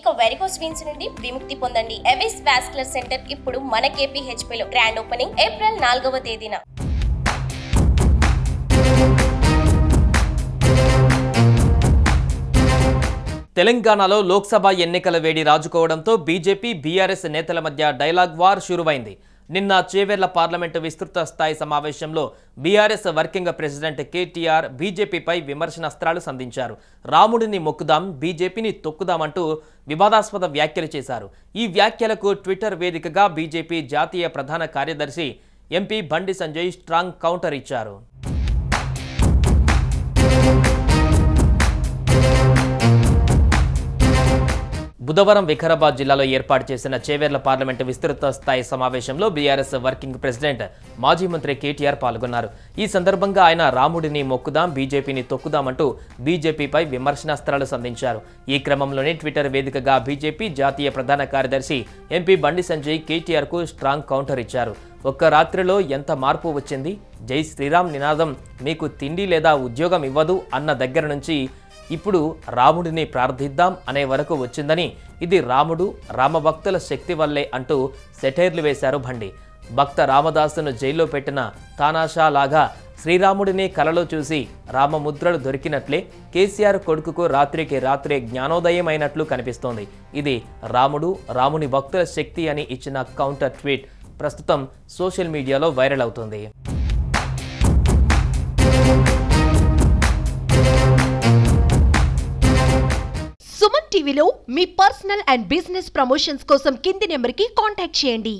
ఇక varicose veins నుండి విముక్తి పొందండి. ఎవిస్ వాస్కులర్ సెంటర్ ఇప్పుడు మన KPHP లో గ్రాండ్ ఓపెనింగ్ ఏప్రిల్ 4వ తేదీన. తెలంగాణలో లోక్సభ ఎన్నికల వేడి రాజుకోవడంతో బీజేపీ బీఆర్ఎస్ నేతల మధ్య డైలాగ్ వార్ షురువైంది. నిన్న చేవెర్ల పార్లమెంటు విస్తృత స్థాయి సమావేశంలో బీఆర్ఎస్ వర్కింగ్ ప్రెసిడెంట్ కేటీఆర్ బీజేపీపై విమర్శనాస్త్రాలు సంధించారు. రాముడిని మొక్కుదాం, బీజేపీని తొక్కుదామంటూ వివాదాస్పద వ్యాఖ్యలు చేశారు. ఈ వ్యాఖ్యలకు ట్విట్టర్ వేదికగా బీజేపీ జాతీయ ప్రధాన కార్యదర్శి MP Bandi Sanjay strong counter ఇచ్చారు. బుధవారం వికారాబాద్ జిల్లాలో ఏర్పాటు చేసిన చేవెర్ల పార్లమెంటు విస్తృత స్థాయి సమావేశంలో బీఆర్ఎస్ వర్కింగ్ ప్రెసిడెంట్ మాజీ మంత్రి కేటీఆర్ పాల్గొన్నారు. ఈ సందర్భంగా ఆయన రాముడిని మొక్కుదాం, బీజేపీని తొక్కుదామంటూ బీజేపీపై విమర్శనాస్త్రాలు సంధించారు. ఈ క్రమంలోనే ట్విట్టర్ వేదికగా బీజేపీ జాతీయ ప్రధాన కార్యదర్శి MP Bandi Sanjay కేటీఆర్కు strong counter ఇచ్చారు. ఒక్క రాత్రిలో ఎంత మార్పు వచ్చింది? జై శ్రీరామ్ నినాదం మీకు తిండి లేదా ఉద్యోగం ఇవ్వదు అన్న దగ్గర నుంచి ఇప్పుడు రాముడిని ప్రార్థిద్దాం అనే వరకు వచ్చిందని, ఇది రాముడు రామభక్తుల శక్తి వల్లే అంటూ సెటైర్లు వేశారు బండి. భక్త రామదాసును జైల్లో పెట్టిన తానాషా లాగా శ్రీరాముడిని కలలో చూసి రామముద్రలు దొరికినట్లే కేసీఆర్ కొడుకుకు రాత్రికి రాత్రే జ్ఞానోదయం అయినట్లు కనిపిస్తోంది. ఇది రాముడు రాముని భక్తుల శక్తి అని ఇచ్చిన కౌంటర్ ట్వీట్ ప్రస్తుతం సోషల్ మీడియాలో వైరల్ అవుతుంది. సుమన్ టీవీలో మీ పర్సనల్ అండ్ బిజినెస్ ప్రమోషన్స్ కోసం కింది నెంబర్కి కాంటాక్ట్ చేయండి.